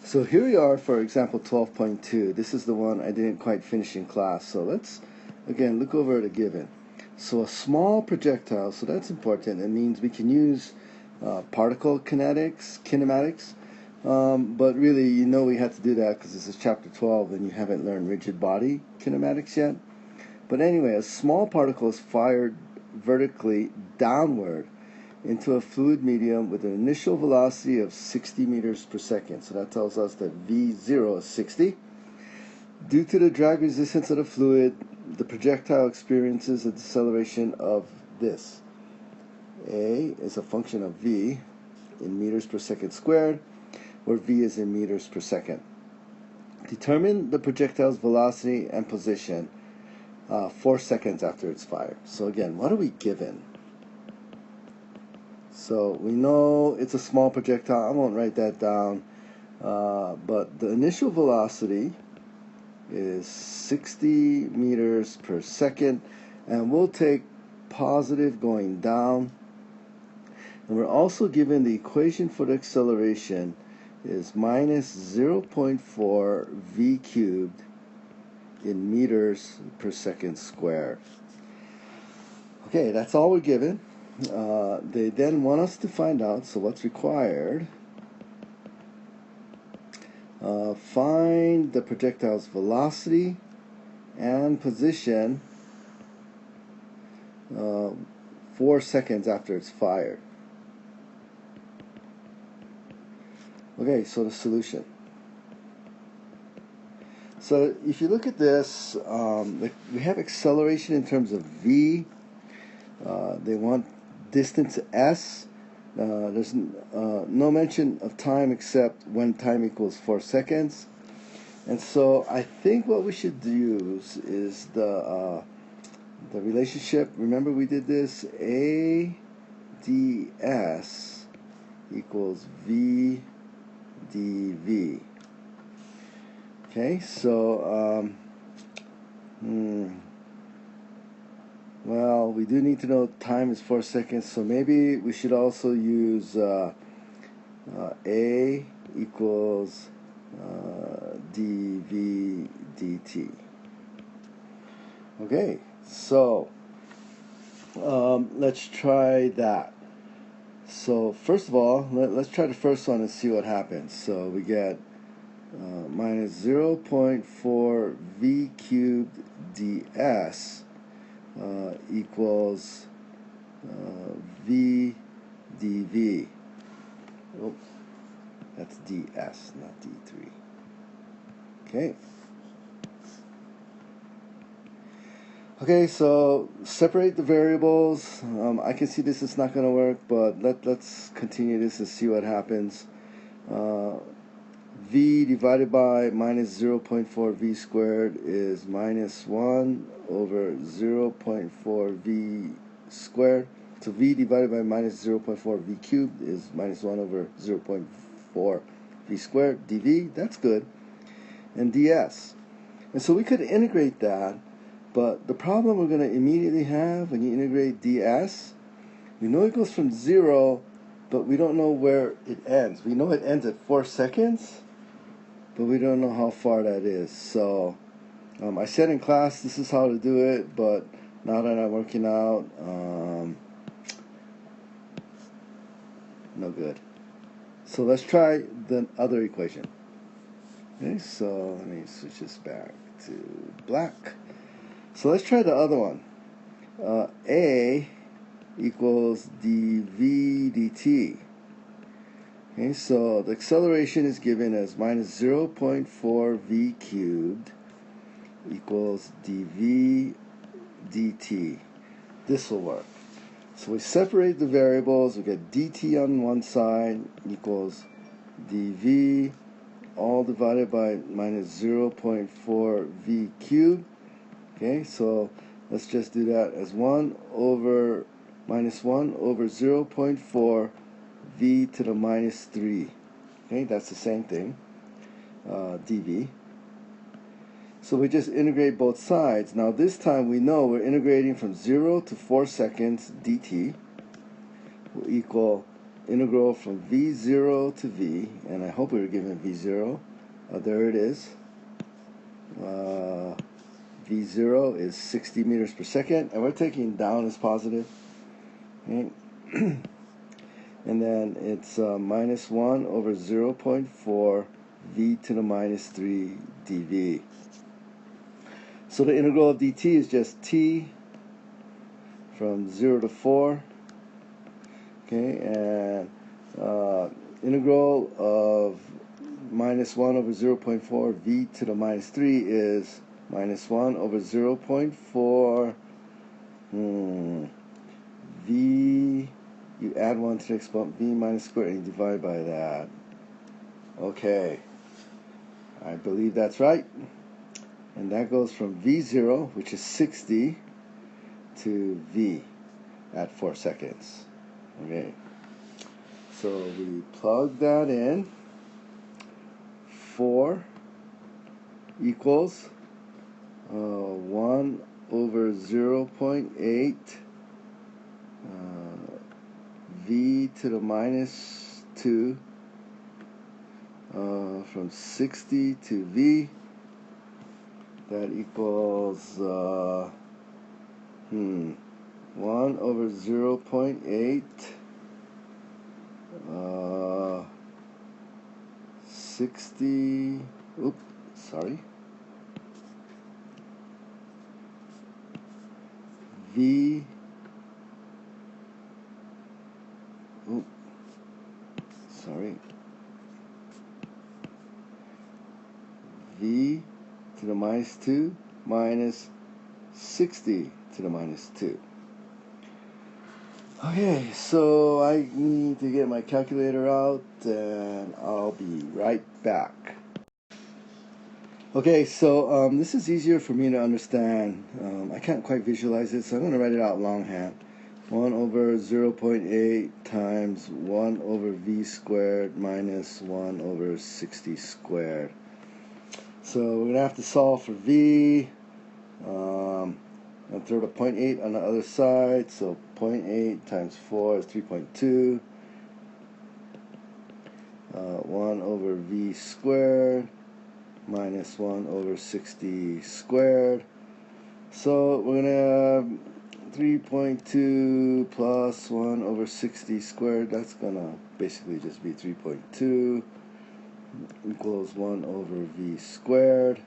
So here we are for example 12.2. This is the one I didn't quite finish in class. So let's again look over the given. So a small projectile, so that's important. It means we can use particle kinematics. But really, you know, we had to do that because this is chapter 12 and you haven't learned rigid body kinematics yet. But anyway, a small particle is fired vertically downward into a fluid medium with an initial velocity of 60 meters per second. So that tells us that V0 is 60. Due to the drag resistance of the fluid, the projectile experiences a deceleration of this. A is a function of V in meters per second squared, where V is in meters per second. Determine the projectile's velocity and position 4 seconds after it's fired. So again, what are we given? So we know it's a small projectile. I won't write that down. But the initial velocity is 60 meters per second. And we'll take positive going down. And we're also given the equation for the acceleration is minus 0.4 v cubed in meters per second squared. Okay, that's all we're given. They then want us to find out, so what's required? Find the projectile's velocity and position 4 seconds after it's fired. Okay, so the solution. So if you look at this, we have acceleration in terms of v. They want distance s. There's no mention of time except when time equals 4 seconds. And so I think what we should use is the relationship. Remember we did this, a ds equals v dv. Okay, so well, we do need to know time is 4 seconds, so maybe we should also use A equals dv dt. Okay, so let's try that. So first of all, let's try the first one and see what happens. So we get minus 0.4 v cubed ds equals v dv. Oh, that's ds, not d3. Okay. Okay, so separate the variables. I can see this is not going to work, but let's continue this and see what happens. V divided by minus 0.4 v squared is minus 1 over 0.4 v squared. So v divided by minus 0.4 v cubed is minus 1 over 0.4 v squared dv. That's good. And ds. And so we could integrate that, but the problem we're going to immediately have when you integrate ds, we know it goes from 0, but we don't know where it ends. We know it ends at 4 seconds, but we don't know how far that is. So I said in class this is how to do it, but now that I'm working out, no good. So let's try the other equation. Okay, so let me switch this back to black. So let's try the other one. A equals dv dt. Okay, so the acceleration is given as minus 0.4 v cubed equals dv dt. This will work. So we separate the variables. We get dt on one side equals dv all divided by minus 0.4 v cubed. Okay, so let's just do that as 1 over minus 1 over 0.4 v to the minus 3. Okay, that's the same thing, dv. So we just integrate both sides. Now this time we know we're integrating from 0 to 4 seconds dt will equal integral from v0 to v, and I hope we were given v0. There it is. V0 is 60 meters per second, and we're taking down as positive. Okay. And then it's minus 1 over 0.4 v to the minus 3 dv. So the integral of dt is just t from 0 to 4. Okay, and integral of minus 1 over 0.4 v to the minus 3 is minus 1 over 0.4 v, you add 1 to the exponent v minus square and you divide by that. Okay, I believe that's right. And that goes from v0, which is 60, to v at 4 seconds. Okay, so we plug that in. 4 equals 1 over 0.8 v to the minus 2 from 60 to v. That equals 1 over 0.8 60, oops, sorry, v, oops, sorry, v to the minus 2 minus 60 to the minus 2. Okay, so I need to get my calculator out and I'll be right back. Okay, so this is easier for me to understand. I can't quite visualize it, so I'm going to write it out longhand. 1 over 0.8 times 1 over v squared minus 1 over 60 squared. So we're going to have to solve for v. And throw the 0.8 on the other side, so 0.8 times 4 is 3.2. 1 over v squared minus 1 over 60 squared. So we're going to have 3.2 plus 1 over 60 squared. That's going to basically just be 3.2 equals 1 over v squared.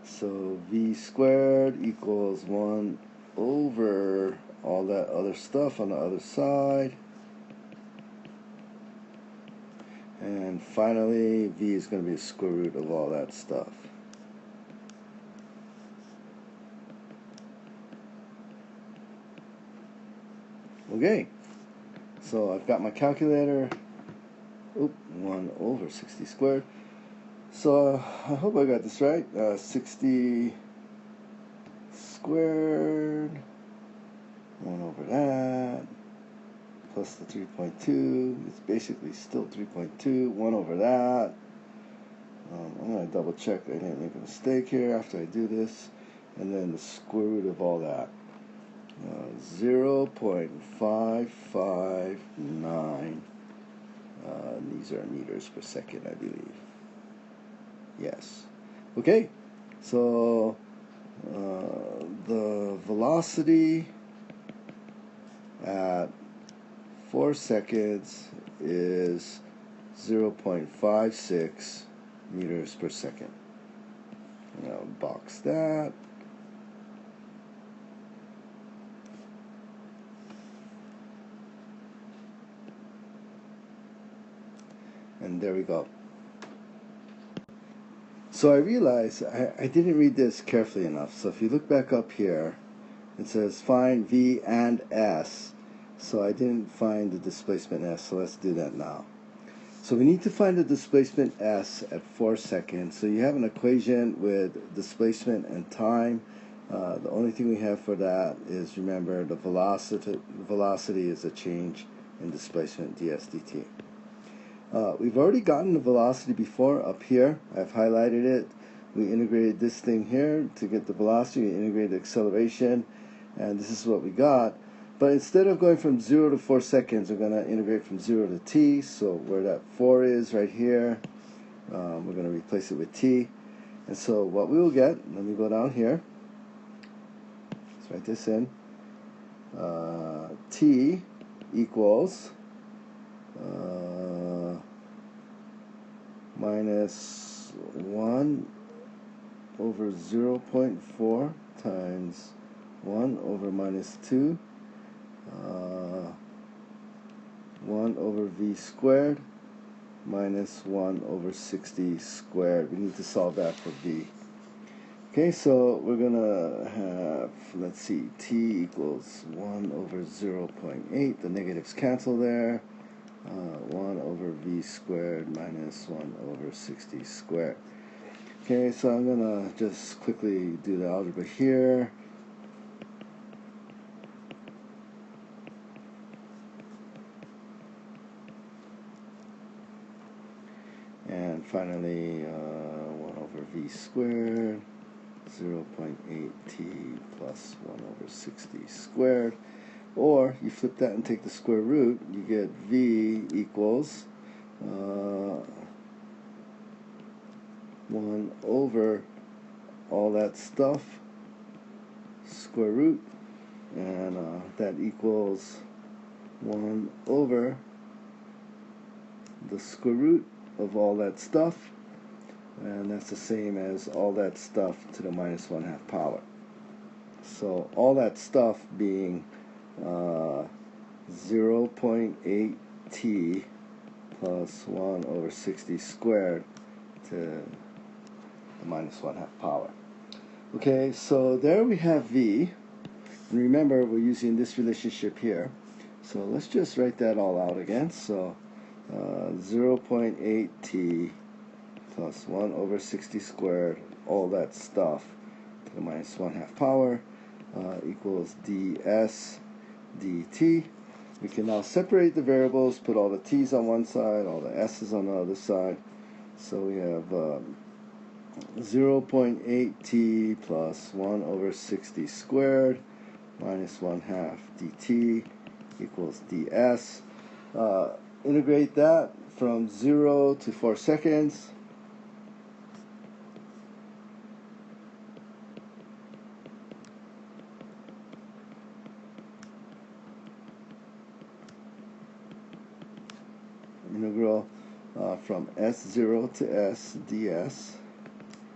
So v squared equals 1 over all that other stuff on the other side. And finally, v is going to be the square root of all that stuff. Okay, so I've got my calculator. Oop, 1 over 60 squared. So I hope I got this right. 60 squared, 1 over that, plus the 3.2. It's basically still 3.2, 1 over that. I'm going to double check I didn't make a mistake here after I do this. And then the square root of all that. 0.559. These are meters per second, I believe. Yes. Okay, so the velocity at 4 seconds is 0.56 meters per second. I'll box that. And there we go. So I realized I didn't read this carefully enough. So if you look back up here, it says find V and S. So I didn't find the displacement S, so let's do that now. So we need to find the displacement S at 4 seconds. So you have an equation with displacement and time. The only thing we have for that is, remember, the velocity is a change in displacement ds dt. We've already gotten the velocity before up here. I've highlighted it. We integrated this thing here to get the velocity. We integrated the acceleration, and this is what we got. But instead of going from 0 to 4 seconds, we're going to integrate from 0 to t. So where that 4 is right here, we're going to replace it with t. And so what we will get, let me go down here. Let's write this in. T equals minus 1 over 0.4 times 1 over minus 2, 1 over v squared minus 1 over 60 squared. We need to solve that for v. Okay, so we're going to have, let's see, t equals 1 over 0.8. The negatives cancel there. 1 over v squared minus 1 over 60 squared. Okay, so I'm going to just quickly do the algebra here. And finally, 1 over v squared, 0.8t plus 1 over 60 squared. Or you flip that and take the square root, you get v equals 1 over all that stuff, square root, and that equals 1 over the square root of all that stuff, and that's the same as all that stuff to the minus 1/2 power. So all that stuff being 0.8t plus 1 over 60 squared to the minus 1/2 power. Okay, so there we have v. And remember, we're using this relationship here. So let's just write that all out again. So 0.8t plus 1 over 60 squared, all that stuff to the minus 1/2 power equals ds dt. We can now separate the variables, put all the t's on one side, all the s's on the other side. So we have 0.8t plus 1 over 60 squared minus 1/2 dt equals ds. Integrate that from 0 to 4 seconds. Integral from s0 to s ds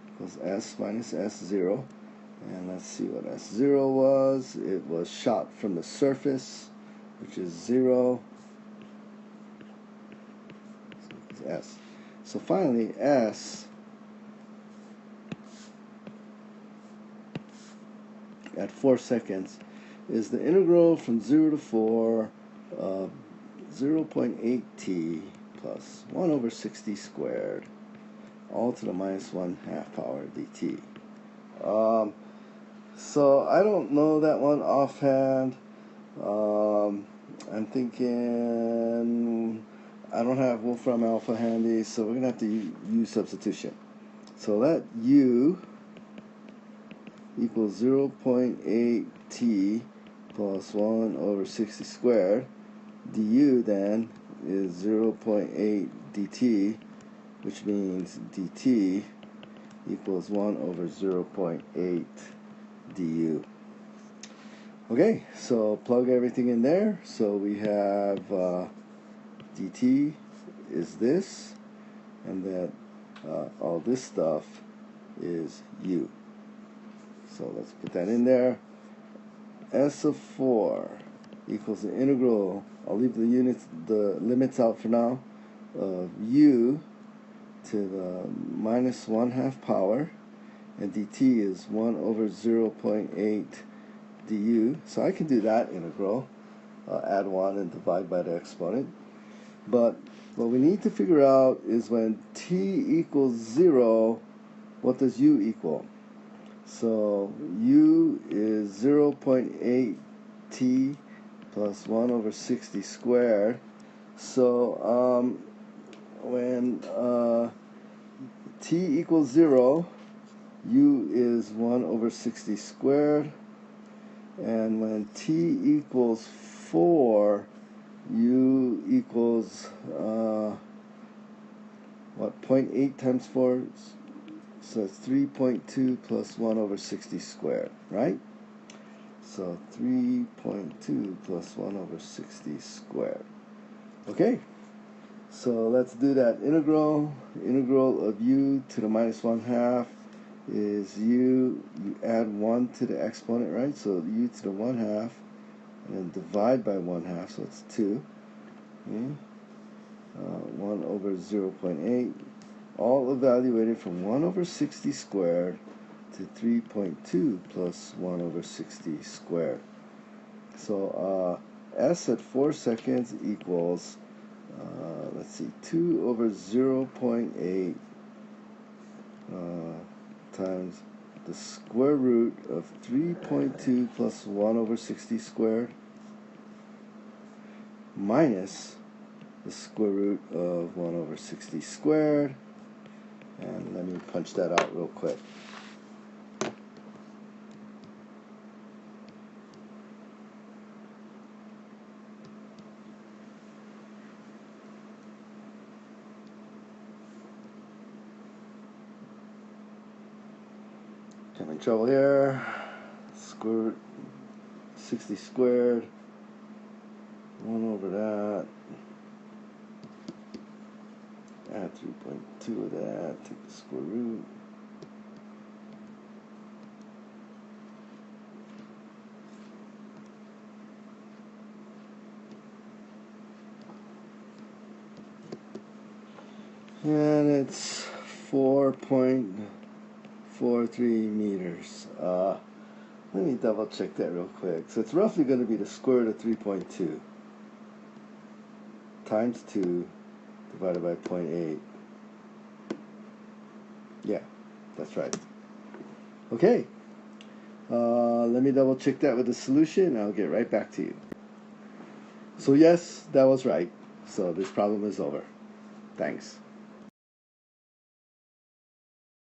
equals s minus s0. And let's see what s0 was. It was shot from the surface, which is 0. S. So finally, S at 4 seconds is the integral from 0 to 4 of 0.8t plus 1 over 60 squared, all to the minus 1/2 power dt. So I don't know that one offhand. I'm thinking I don't have Wolfram Alpha handy, so we're going to have to use substitution. So let u equals 0.8t plus 1 over 60 squared. Du then is 0.8 dt, which means dt equals 1 over 0.8 du. Okay, so plug everything in there. So we have dt is this, and that all this stuff is u. So let's put that in there. S of 4 equals the integral, I'll leave the limits out for now, of u to the minus 1/2 power, and dt is 1 over 0.8 du. So I can do that integral, add 1 and divide by the exponent. But what we need to figure out is when t equals 0, what does u equal? So u is 0.8t plus 1 over 60 squared. So when t equals 0, u is 1 over 60 squared. And when t equals 4, u equals, what, 0.8 times 4? So it's 3.2 plus 1 over 60 squared, right? So 3.2 plus 1 over 60 squared. Okay, so let's do that integral. Integral of u to the minus 1/2 is you add 1 to the exponent, right? So u to the 1/2, and then divide by 1/2, so it's 2. Okay? 1 over 0.8, all evaluated from 1 over 60 squared to 3.2 plus 1 over 60 squared. So s at 4 seconds equals, let's see, 2 over 0.8 times the square root of 3.2 plus 1 over 60 squared minus the square root of 1 over 60 squared. And let me punch that out real quick. Having trouble here. Square root 60 squared. 1 over that. Add 3.2 of that. Take the square root. And it's 4.43 meters. Let me double check that real quick. So it's roughly going to be the square root of 3.2 times 2 divided by 0.8. Yeah, that's right. Okay. Let me double check that with the solution, and I'll get right back to you. So yes, that was right. So this problem is over. Thanks.